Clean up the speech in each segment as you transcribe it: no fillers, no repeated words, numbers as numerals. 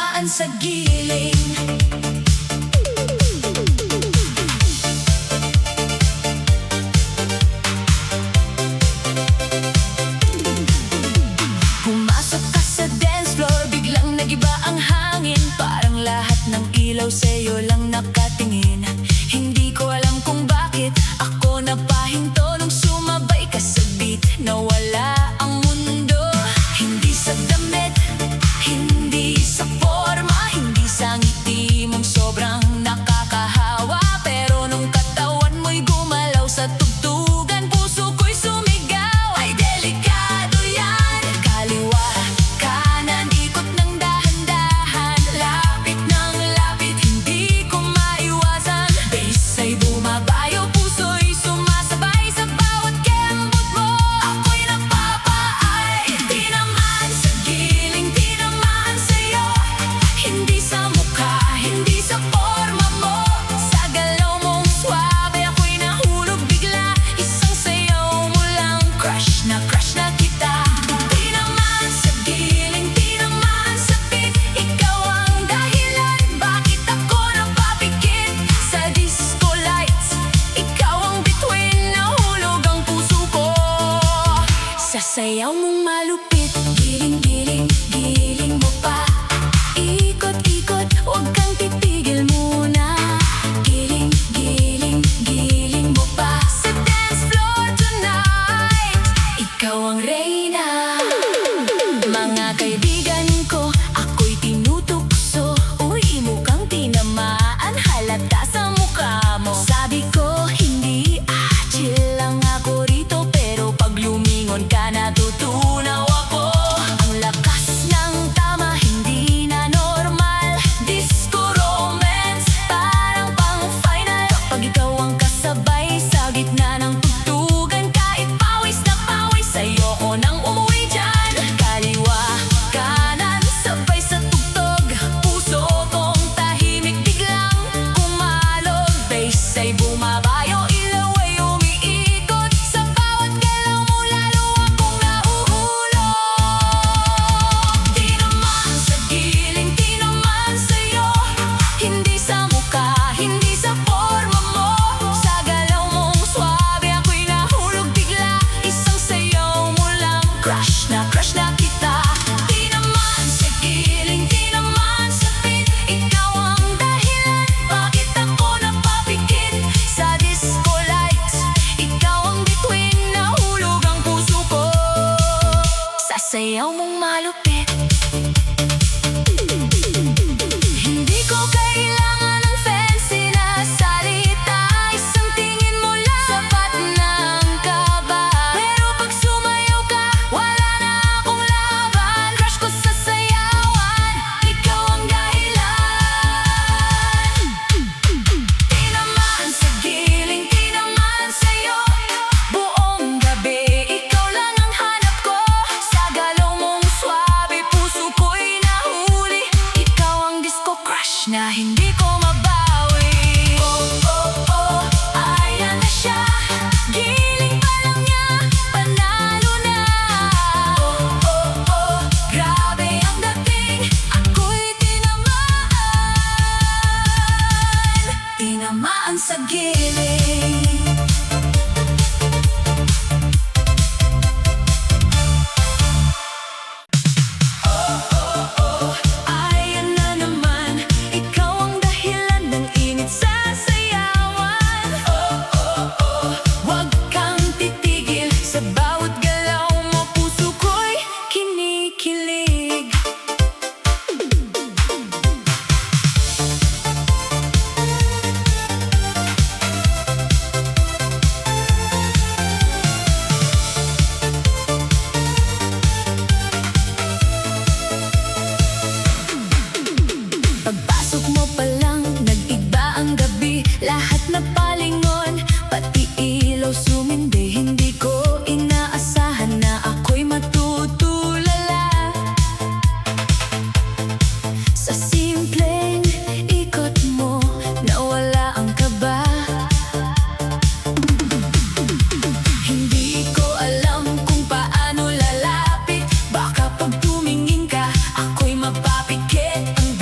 tinamaan sa giling. Pumasok ka sa dance floor, biglang nagiba ang hangin. Parang lahat ng ilaw sa'yo lang nakatingin. Hindi ko alam kung bakit ako napahinto nung sumabay ka sa beat. Nawala ang mundo. Hindi sa damit, hindi sa forma, hindi sa ngiti mong sobrang nakakahawa. Pero nung katawan mo'y gumalaw sa tugtugan, puso ko'y sumigaw. Ay delikado yan. Kaliwa, kanan, ikot ng dahan-dahan, lapit ng lapit, hindi ko maiwasan. Bass ay bumabayo, puso'y sumasabay sa bawat kembot mo. Ako'y napapaay. Tinamaan sa giling, tinamaan sa'yo. Hindi sa mukha, hindi sa forma mo. Sa galaw mong swabe, ako'y nahulog bigla. Isang sayaw mo lang, crush na kita. Tinamaan sa giling, tinamaan sa beat. Ikaw ang dahilan, bakit ako napapikit sa disco lights. Ikaw ang bituin, nahulog ang puso ko sa sayaw mong malupit. Giling, giling, giling mo pa. Ikot, ikot, huwag kang titigil muna. Giling, giling, giling mo pa. Sa dance floor tonight, ikaw ang reyna. Mga kaibigan ko, ako'y tinutukso. Uy, mukhang tinamaan, halata sa mukha mo. Sabi ko, hindi, chill lang ako rito. Pero pag lumingon ka, natutunaw ako. Ang lakas ng tama, hindi na normal. Disco romance, parang pang final. Kapag ikaw ang kasabay sa gitna ng tugtugan, kahit pawis na pawis, ayoko nang umuwi dyan. Kaliwa, kanan, sabay sa tugtog, puso kong tahimik biglang kumalog. Bass ay bumabayo, ilaw ay umiikot, sa bawat galaw mo lalo akong nahuhulog. Tinamaan sa giling, tinamaan sa'yo. Hindi sa mukha, hindi sa forma mo. Sa galaw mong swabe, ako'y nahulog bigla. Isang sayaw mo lang, crush na kita. Tinamaan sa giling, tinamaan sa beat. Ikaw ang dahilan, bakit ako napapikit sa disco lights. Ikaw ang bituin, nahulog ang puso ko sa sayaw mong malupit. Hindi ko kailangan ng fancy na salita. Isang tingin mo lang, sapat na ang kaba. Pero pag sumayaw ka, wala na akong laban. Crush ko sa sayawan, ikaw ang dahilan. Tinamaan sa giling, tinamaan sa'yo. Buong gabi, ikaw lang ang hanap ko. Sa galaw mong swabe, puso ko'y nahuli. Ikaw ang disco crush na hindi ko mabawi. Oh, oh, oh, ayan na siya. Giling pa lang niya, panalo na. Oh, oh, oh, grabe ang dating. Ako'y tinamaan. Tinamaan sa giling. Ayan na naman, ikaw ang dahilan ng init sa sayawan. Huwag kang titigil, sa bawat galaw mo puso ko'y kinikilig. Pagpasok mo pa lang, nag-iba ang gabi. Lahat na palingon, pati ilaw sumindi. Hindi ko inaasahan na ako'y matutulala sa simpleng ikot mo, nawala ang kaba. Hindi ko alam kung paano lalapit. Baka pag tumingin ka, ako'y mapapikit ang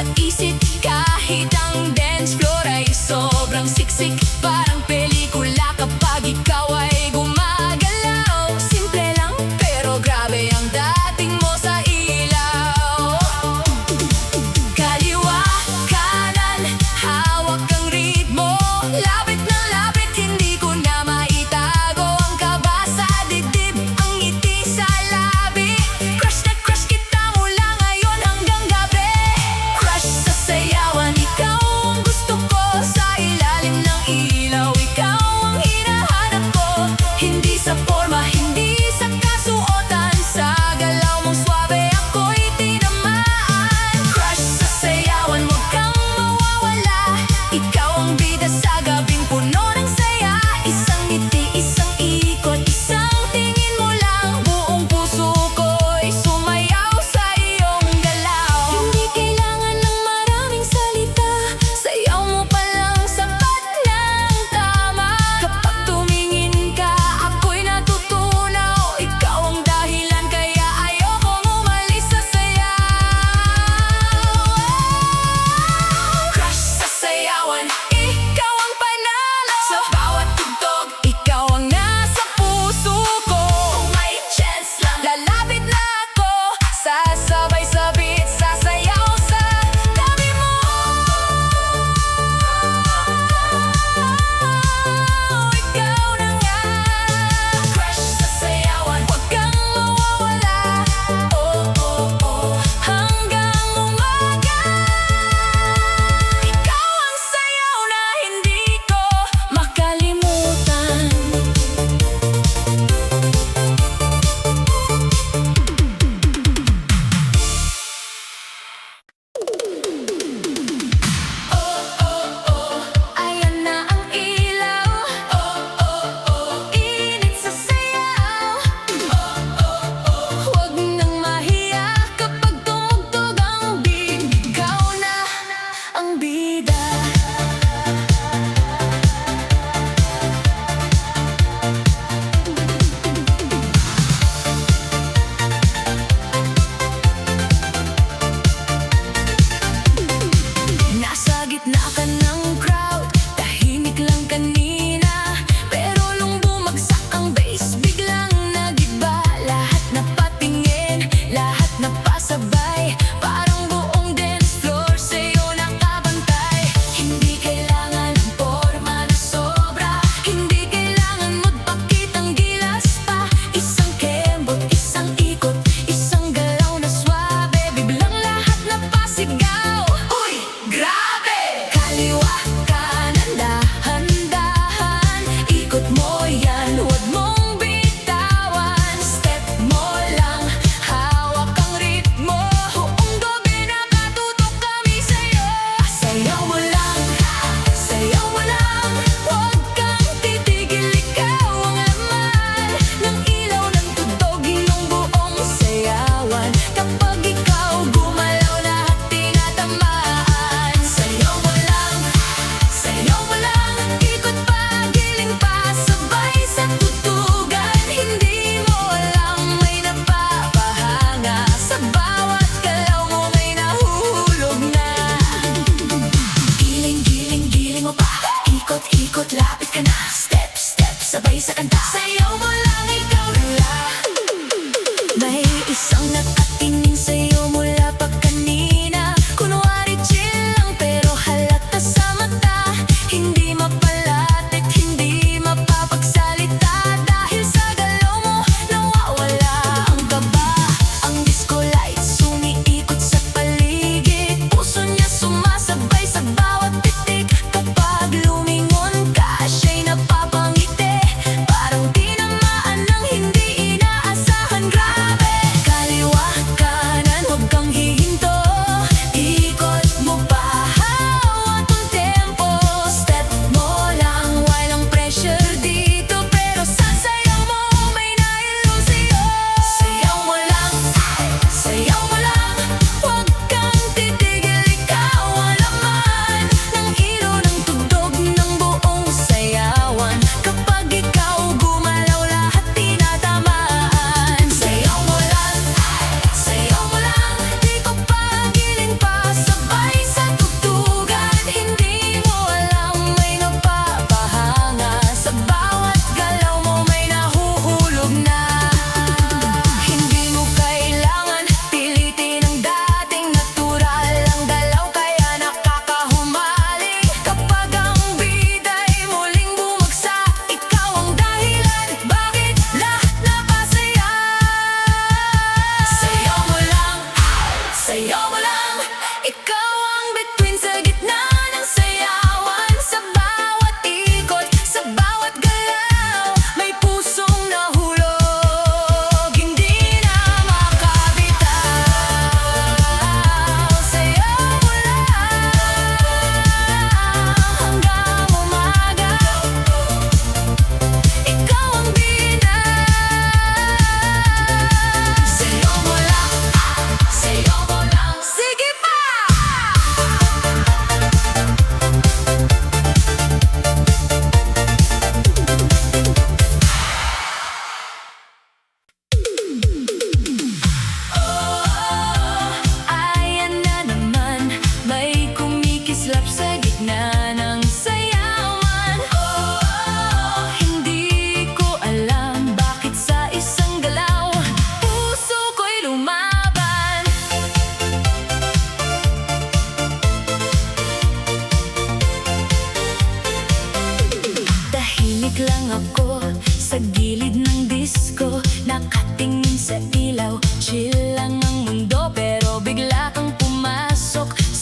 sa isip kahit ang dance floor ay sobrang siksik. Parang pelikula kapag ikaw ay gumagalaw. Simple lang pero grabe ang dating mo sa ilaw. Kaliwa, kanan, hawak ang ritmo. Lapit na lapit, hindi ko na maitago ang kaba sa dibdib, ang ngiti sa labi. Crush na crush kita mula ngayon hanggang gabi. Crush sa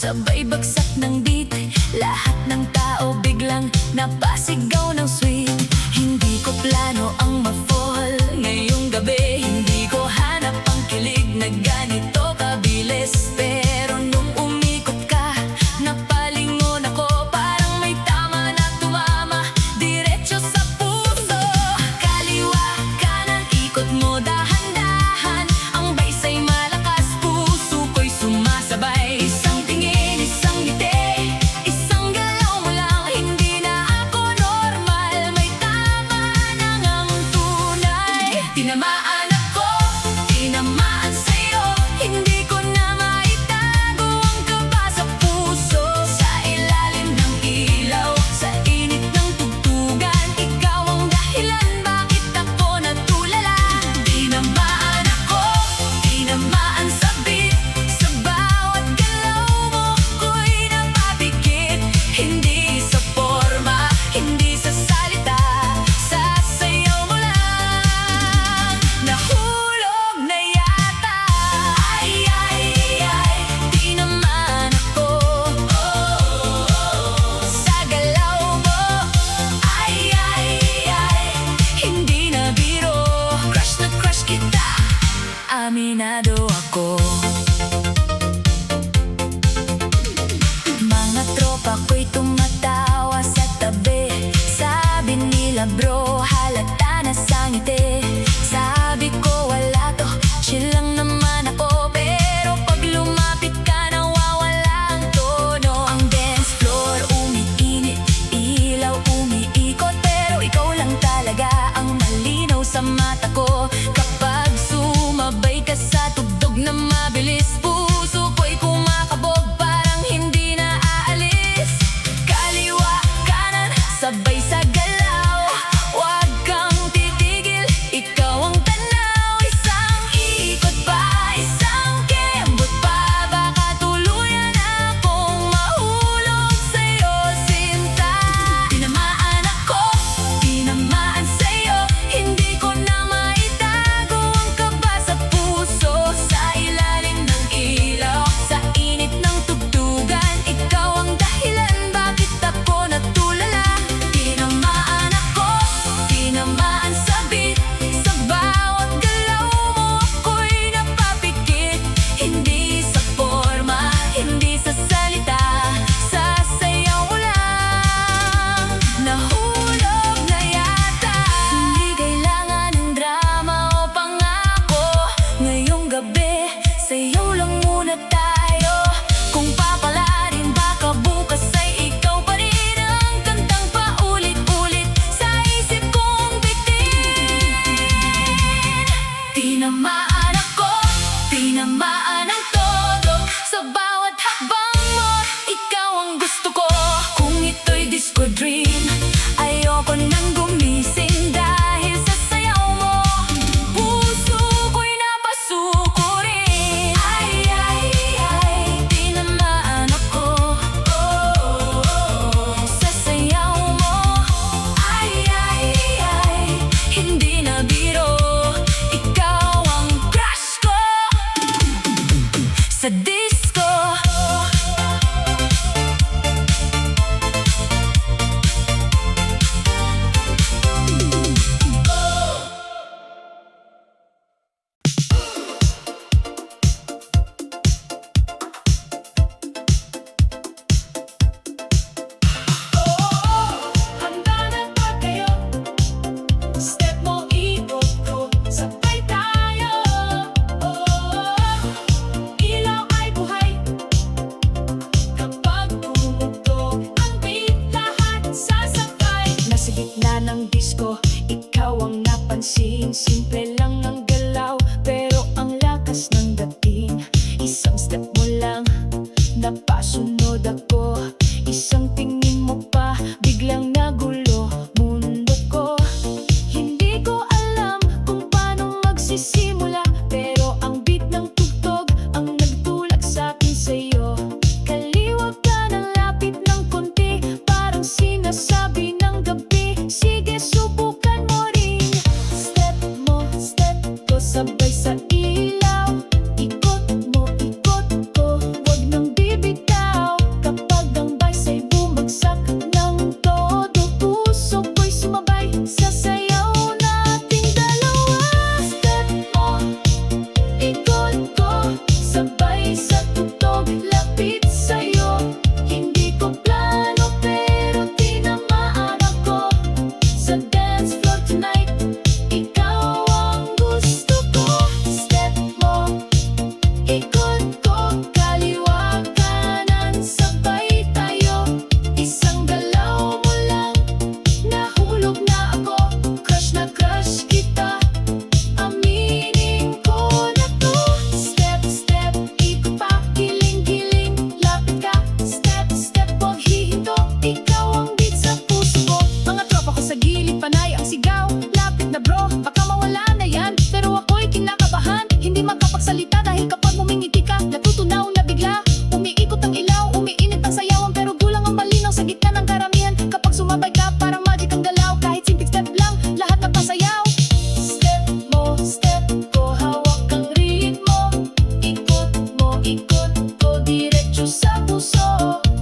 Sabay bagsak ng beat, lahat ng tao biglang napasigaw ng sweet. Hindi ko plano ang ma-fall ngayong gabi, hindi ko hanap ang kilig na ganito kabilis. Pero nung umikot ka, napalingon ako, parang may tama na tumama diretso sa puso. Kaliwa, kanan, ikot mo dahan-dahan, ang baysay malakas, puso ko'y sumasabay. Isang tingin, isang ngiti, isang galaw mo lang, hindi na ako normal, may tama nang ang tunog.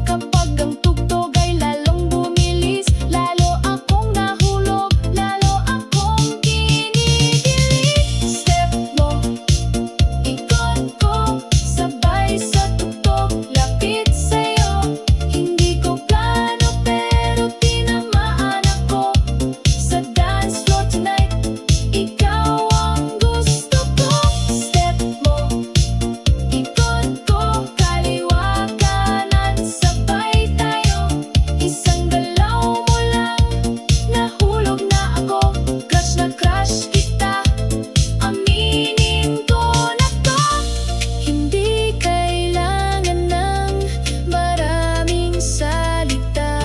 Kapag ang tugtog ay lalong bumilis, lalo akong nahulog, lalo akong kinikilig. Step mo, ikot ko, sabay sa tugtog, lapit sa'yo. Hindi ko plano pero tinamaan ako. Sa dance floor tonight, ikaw ang gusto ko. Step mo, ikot ko, kaliwa kanan, sabay tayo. Isang galaw mo lang, nahulog na ako. Crush kita, aminin ko na to. Hindi kailangan ng maraming salita.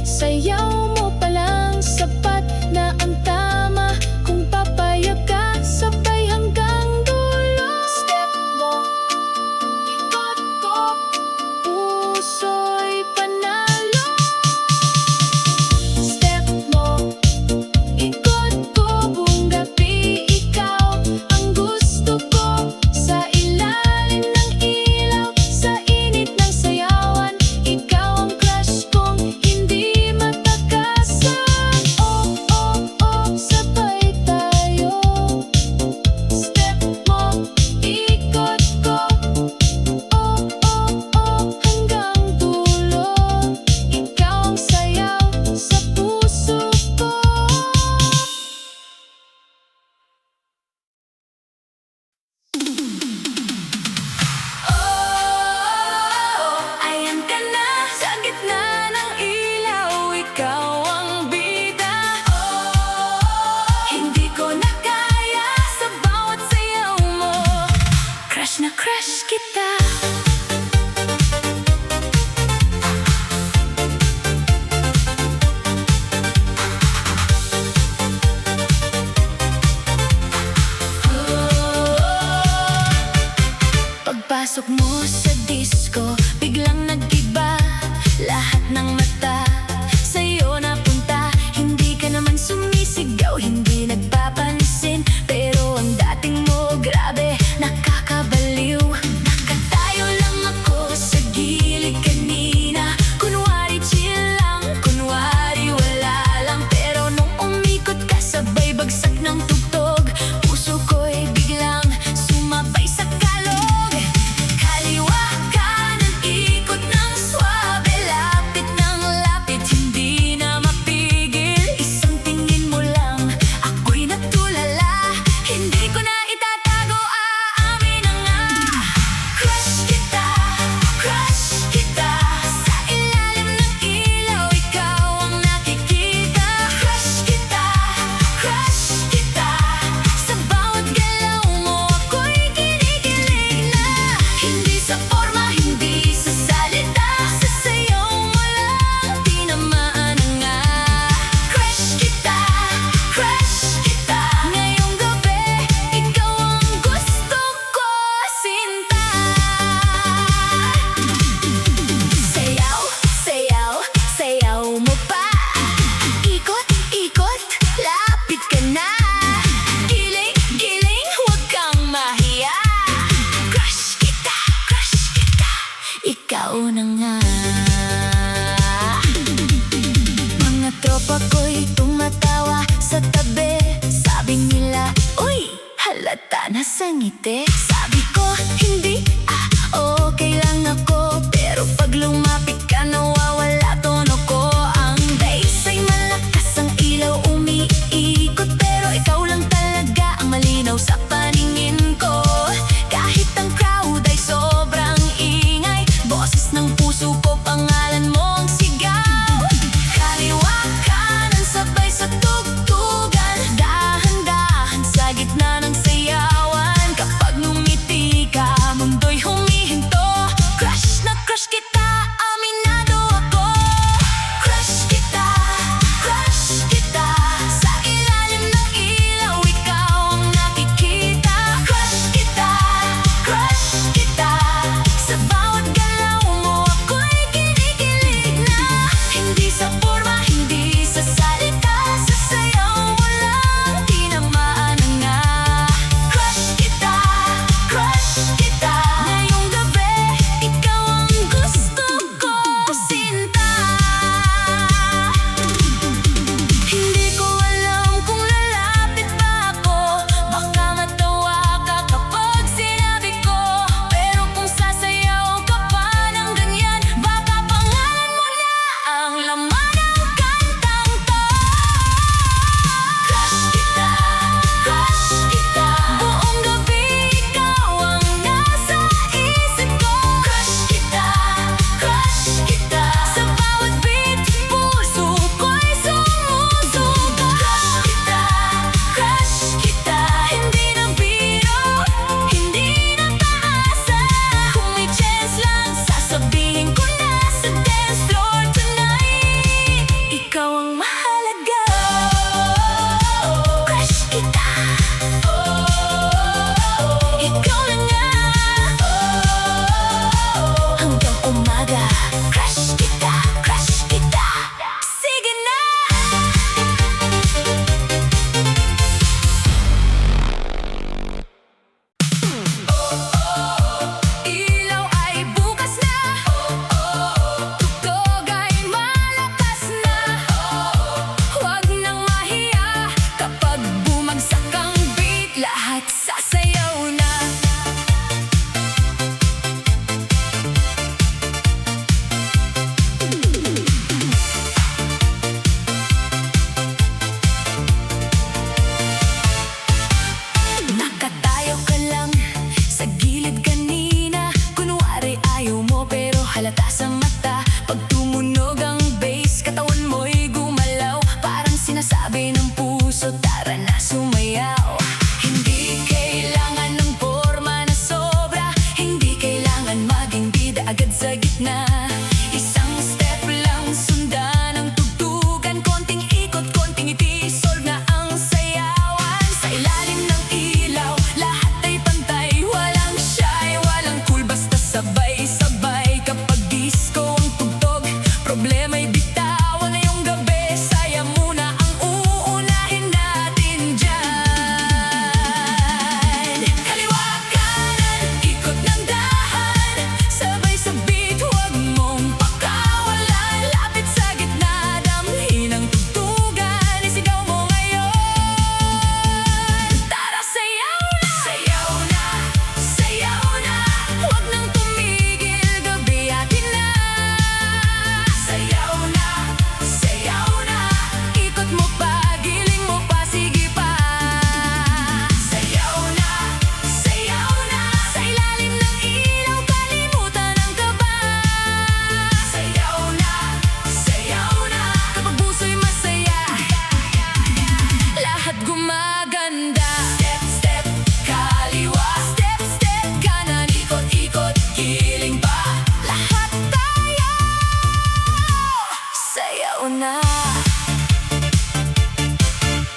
Sayaw mo palang sapat na ang tama. Kung papayag ka, sabay hanggang dulo. Step mo, ikot ko, puso'y panalo. Step mo, ikot ko, buong gabi ikaw ang gusto ko. Sa ilalim ng ilaw, sa init ng sayawan, ikaw ang crush kong hindi matakasan. Oh, oh, oh, sabay tayo. Step mo, ikot ko. Oh, oh, oh, hanggang dulo. Ikaw ang sayaw sa puso ko. Oh, ayan ka na sa gitna ng ilaw, ikaw ang bida. Oh, hindi ko na kaya sa bawat sayaw mo. Crush na crush kita. Pagpasok mo sa disco, biglang nag-iba. Lahat ng mata sa'yo napunta. Hindi ka naman sumisigaw, hindi nagpapansin. Pero ang dating mo, grabe, nakakabaliw. Nakatayo lang ako sa gilid kanina. Kunwari chill lang, kunwari wala lang. Pero nung umikot ka, sabay bagsak ng tugtog. Puso ko'y biglang sumabay sa kalog. Kaliwa kanan, ikot ng swabe, lapit ng lapit, hindi na mapigil. Isang tingin mo lang, ako'y natulala. Hindi ko na itatago, aamin na nga. Crush kita, crush kita. Sa ilalim ng ilaw, ikaw ang nakikita. Crush kita, crush kita. Sa bawat galaw mo, ako'y kinikilig na. Hindi sa forma, hindi sa salita, sa sayaw mo lang, tinamaan na nga. Crush kita, crush kita. Ngayong gabi, ikaw ang gusto ko, sinta. Sayaw, sayaw, sayaw mo pa. Ikot, ikot, lapit ka na. Giling, giling, huwag kang mahiya. Crush kita, ikaw na nga. Mga tropa ko'y tumatawa sa tabi. Sabi nila, uy, halata na sa ngiti. Sabi ko, hindi, okay lang ako. Pero pag lumapit ka, nawawala tono ko. Ang bass ay malakas, ang ilaw umiikot. Pero ikaw lang talaga ang malinaw sa paningin ko. Kahit ang crowd ay sobrang ingay, boses ng puso ko, pangalan mo ang sigaw. Kaliwa kanan, sabay sa tugtugan, dahan-dahan sa gitna ng sayawan. Kapag ngumiti agad sa gitna. Isang step lang sundan ang tugtugan. Konting ikot, konting ngiti, solve na ang sayawan. Sa ilalim ng ilaw, lahat ay pantay. Walang shy, walang cool, basta sabay-sabay. Kapag disco ang tugtog, problema'y bitawan. Ngayong gabi, saya muna ang uunahin natin dyan. Kaliwa kanan, ikot ng dahan, sabay sa beat, huwag mong pakawalan. Lapit sa gitna, damhin ang tugtugan, isigaw mo ngayon. Tara, sayaw na! Sayaw na, sayaw na, huwag nang tumigil, gabi atin na. Sayaw na, ikot mo pa, giling mo pa, sige pa. Sayaw na, sa ilalim ng ilaw, kalimutan ang kaba. Sayaw na, kapag puso'y masaya, lahat gumaganda. Step, step, kaliwa, step, step, kanan, ikot, ikot, giling pa. Lahat tayo, sayaw na.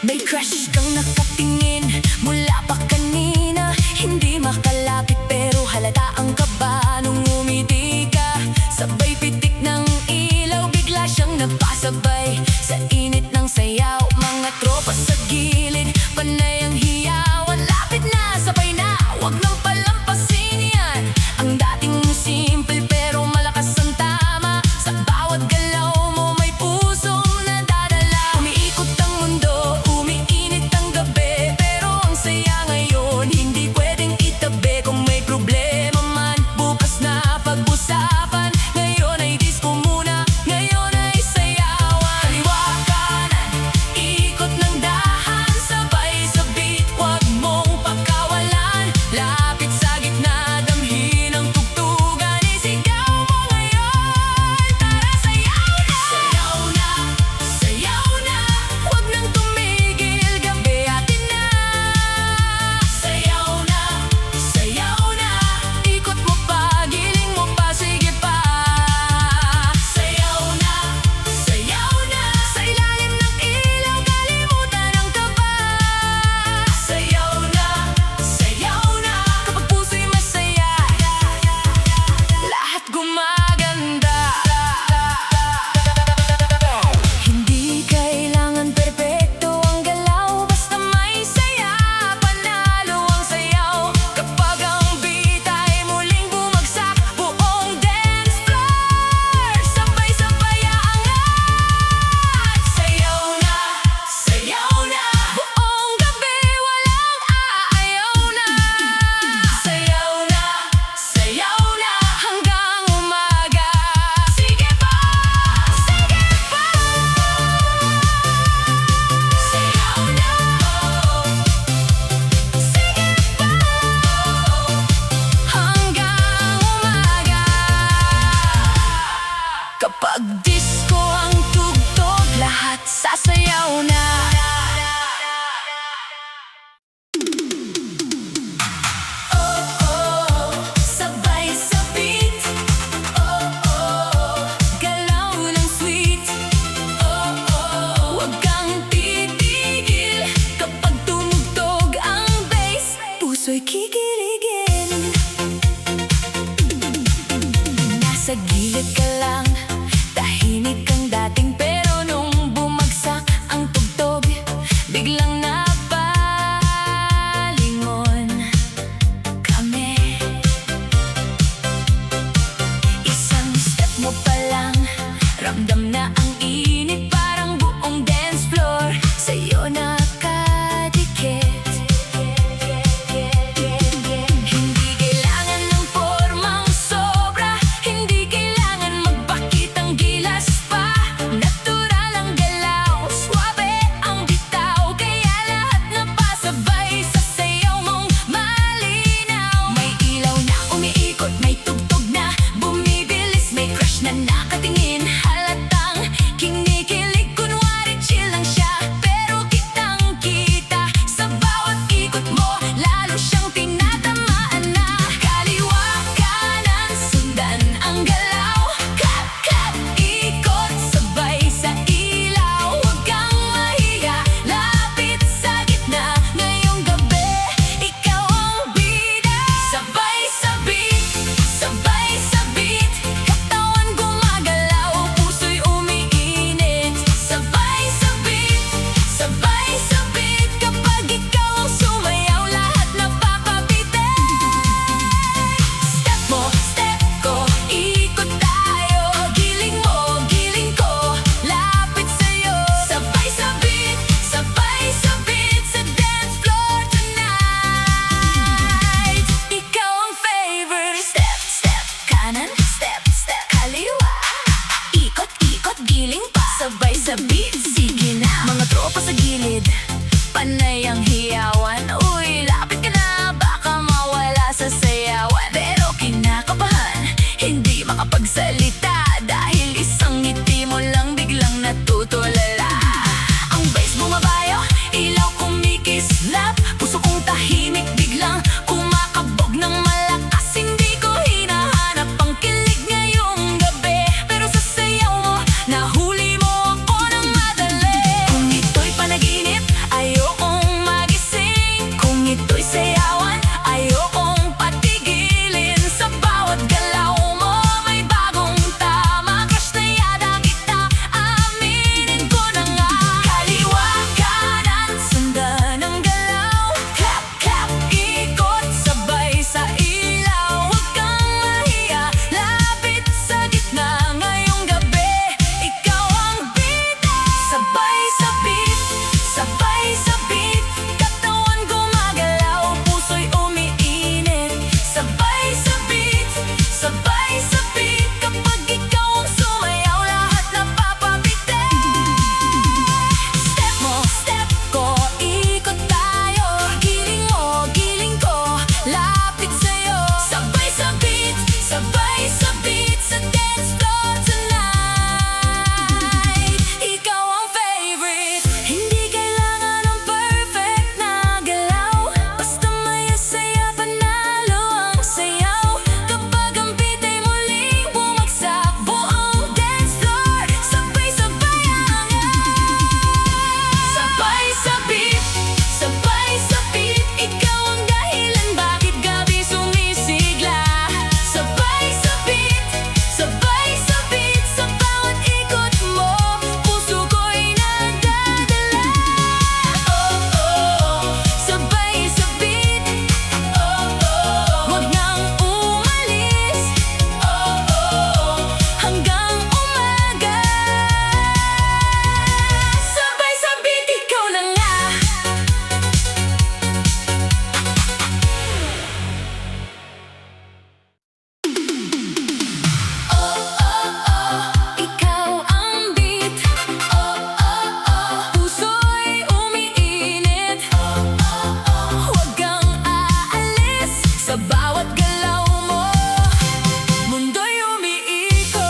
May crush kang nakatingin mula pa kanina. Hindi makalapit pero halata ang kaba nung umiti ka. Sabay pitik ng ilaw, bigla siyang nagpasabay sa init ng sayaw. Mga tropa sa gilid, panay ang hiyawan. Lapit na, sabay na, wag nang palampasin yan. Ang dating simple pero malakas ang tama. Sa bawat galaw mo may pusong nadadala. Umiikot ang mundo, umiinit ang gabi, pero ang saya ngayon hindi pwedeng itabi. Kung may problema man, bukas na pag-usapan. Ngayon ay disco muna, ngayon ay sayawan. Kaliwa kanan, ikot ng dahan, sabay sa beat, huwag mong pagkawalan. Lapit sa gitna, damhin ang tugtugan, isigaw mo ngayon. Tara, sayaw na! Sayaw na, huwag nang tumigil, gabi atin na. Sayaw na, ikot mo pa, giling mo pa, sige pa. Sayaw na, sa ilalim ng ilaw, kalimutan ang kaba. Sayaw na, kapag puso'y masaya, lahat gumaganda. Hindi kailangan perpekto ang galaw, basta may saya, panalo ang sayaw. Kapag ang beat ay muling bumagsak, buong dance floor sabay-sabay aangat. Sayaw na, buong gabi walang aayaw na. Sayaw na, hanggang umaga. Sige pa, sayaw na, sige pa, hanggang umaga. Kapag disco ang tugtog, lahat sasayaw na. Sabay sa beat, galaw ng sweet. Huwag kang titigil kapag tumugtog ang bass, puso'y kikiligin. Nasa gilid ka lang, tahimik kang dating, pero nung bumagsak ang tugtog, biglang napalingon kami. Isang step mo pa lang, ramdam na ang init, parang buong dance floor sa'yo nakadikit. Hindi kailangan ng formang sobra, hindi kailangan magpakit ang gilas pa. Natural ang galaw, suabe ang bitaw, kaya lahat napasabay sa sayaw mong malinaw. May ilaw na umiikot, may tugtog na bumibilis, may crush na nakatingin, halatang step, step. Kaliwa, ikot, ikot, giling pa. Sabay sa beat, sige na. Mga tropa sa gilid, panay ang hiyawan. Uy, lapit ka na, baka mawala sa sayawan. Pero kinakabahan, hindi makapagsalita, dahil isang ngiti mo lang biglang natutulala. Ang bass bumabayo, ilaw kumikislap, puso kong tahimik biglang kumakabog ng malakas. Hindi ko hinahanap ang kilig ngayong gabi, pero sa sayaw mo, nahuli mo ako ng madali. Kung ito'y panaginip, ayokong magising. Kung ito'y sayawan, ayokong patigilin. Sa bawat galaw mo, may bagong tama. Crush na yata kita, aminin ko na nga. Kaliwa, kanan, sundan ang galaw. Clap, clap, ikot, sabay sa ilaw. Huwag kang mahiya, lapit sa gitna ngayong gabi. Ikaw ang bida, sabay sa beat, sabay sa beat. Katawan gumagalaw, puso'y umiinit. Sabay sa beat, sabay sa beat. Kapag ikaw ang sumayaw, lahat napapabitin. Step mo, step ko, ikot tayo. Giling mo, giling ko, lapit sa'yo. Sabay sa beat, sabay sa beat. Sa dance floor tonight, ikaw ang favorite. Hindi kailangan ng perfect na galaw, basta maya saya, panalo ang sayaw. Kapag ang beat ay muling bumagsak, buong dance floor sabay-sabay angat. Sabay sa beat, sabay sa beat. Ikaw ang dahilan bakit gabi sumisigla. Sabay sa beat, sabay sa beat. Sa bawat ikot mo, puso ko'y nadadala. Oh, oh, sabay sa beat. Oh, oh, huwag nang umalis. Oh, oh, hanggang umaga. Sabay sa beat, ikaw na nga. Oh, oh, oh, ikaw ang beat. Oh, oh, oh, puso'y umiinit. Oh, oh, oh, huwag kang aalis. Sa bawat galaw mo, mundo'y umiikot.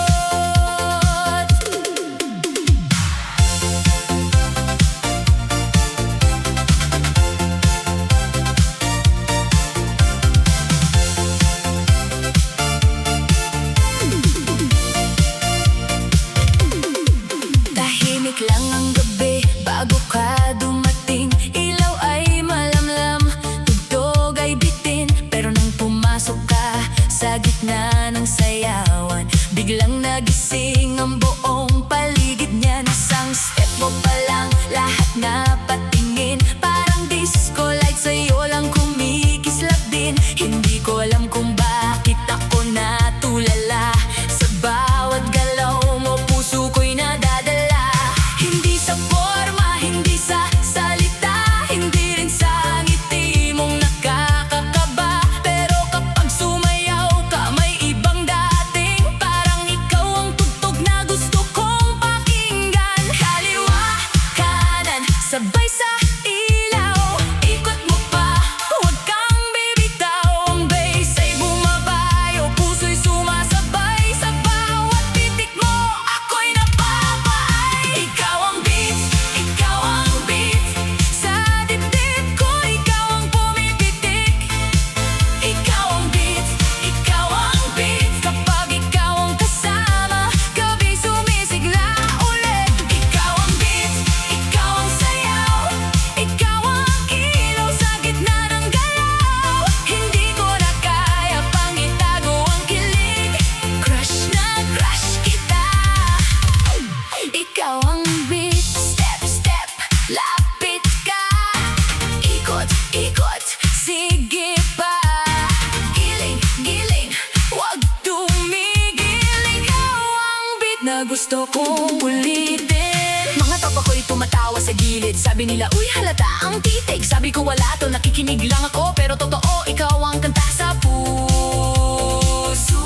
Tahimik lang ang gabi bago ka dumating. Ilaw ay malamlam, tugtog ay bitin. Pero nang pumasok ka sa gitna ng sayawan, biglang nagising ang buong paligid niyan. Isang step mo pa lang, lahat na patingin. Parang disco light, sa'yo lang kumikislap din. Hindi ko alam kung bakit ako natulala. Sa bawat galaw mo, puso ko'y nadadala. Hindi sa forma, hindi sa salita, hindi rin sa ngiti mong nakakakaba. Pero kapag sumayaw ka, may ibang dating. Parang ikaw ang tugtog na gusto kong pakinggan. Kaliwa, kanan, sabay sa ilaw. Ikot mo pa, huwag kang bibitaw. Ang bass ay bumabayo, puso'y sumasabay. Sa bawat titik mo, ako'y napapaay. Ikaw ang beat, ikaw ang beat. Sa dibdib ko, ikaw ang pumipitik. Ikaw ang beat, ikaw ang beat. Kapag ikaw ang kasama, gabi sumisigla ulit. Ikaw ang beat, ikaw ang sayaw. Ikaw ang ilaw sa gitna ng galaw. Hindi ko na kaya pang itago ang kilig. Crush na crush kita. Ikaw ang beat, step, step, lapit ka. Ikot, ikot, sige pa. Giling, giling, huwag tumigil. Ikaw ang beat na gusto kong ulitin. Mga tropa ko'y tumatawa sa gilid. Sabi nila, uy halata ang titig. Sabi ko wala to, nakikinig lang ako. Pero totoo, ikaw ang kanta sa puso.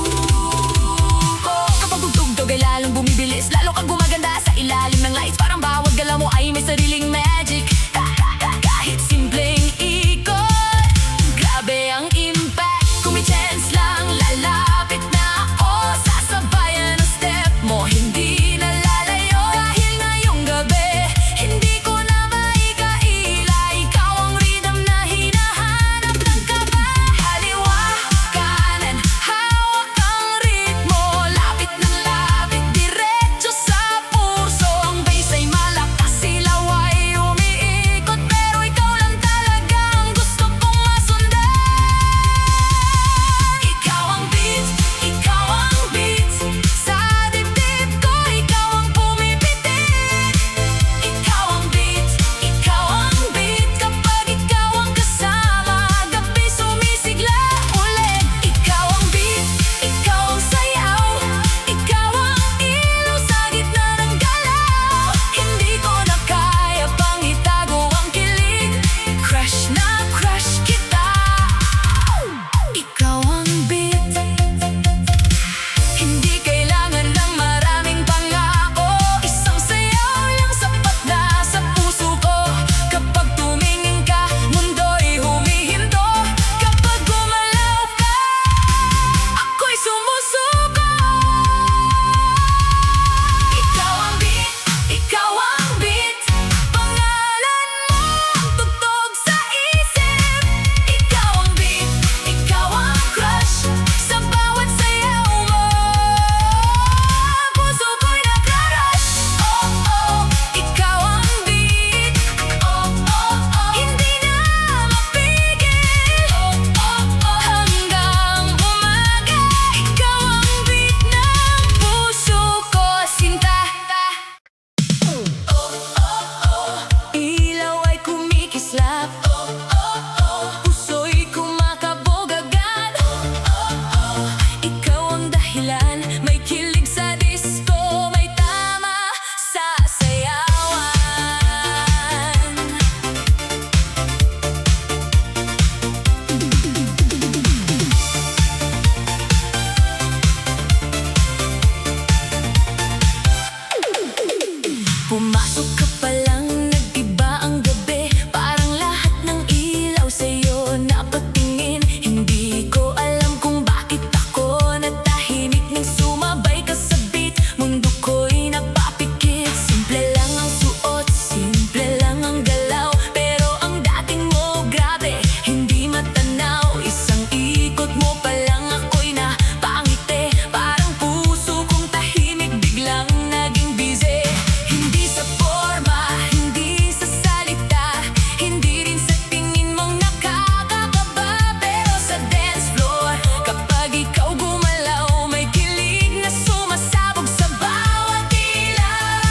Pumasok ka pa lang, nag-iba ang gabi. Parang lahat ng ilaw sa'yo napatingin. Hindi ko alam kung bakit ako natahimik nang sumabay ka sa beat. Mundo ko'y napapikit. Simple lang ang suot, simple lang ang galaw, pero ang dating mo grabe, hindi matanaw. Isang ikot mo pa lang ako'y napangiti. Parang puso kong tahimik biglang naging busy. Hindi sa forma, hindi sa salita, hindi rin sa tingin mong nakakakaba. Pero sa dance floor, kapag ikaw gumalaw, may kilig na sumasabog sa bawat ilaw.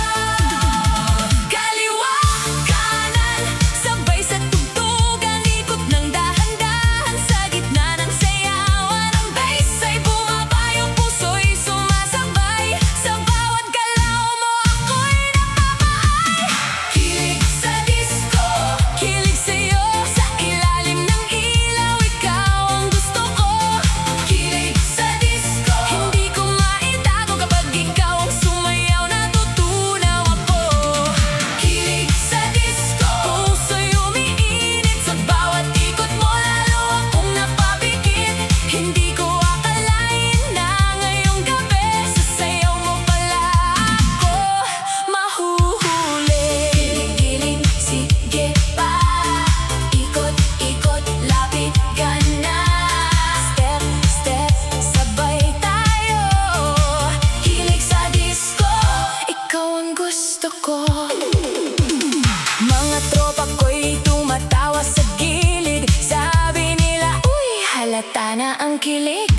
Kaliwa, kanan, sabay sa tugtugan, ikot ng dahan-dahan sa gitna ng sayawan. Ang bass ay bumaba, yung puso'y sumasabay. Sa bawat galaw mo ako'y napapahay. Kilig sa disco, kilig sa'yo. Sa ilalim ng ilaw, ikaw ang gusto ko. Kilig sa disco, hindi ko maitago. Kapag ikaw ang sumayaw, natutunaw ako. Kilig sa disco, puso'y umiinit. Sa bawat ikot mo, lalo akong napapikit. Hindi ko akalain na ngayong gabi, sa sayaw mo pala ako mahuhuli. Kilig-kilig, sige pa. Ikot-ikot, lapit ka na. Step, step, sabay tayo. Kilig sa disco, ikaw ang gusto ko. Mga tropa ko'y tumatawa sa gilid. Sabi nila, uy, halata na ang kilig.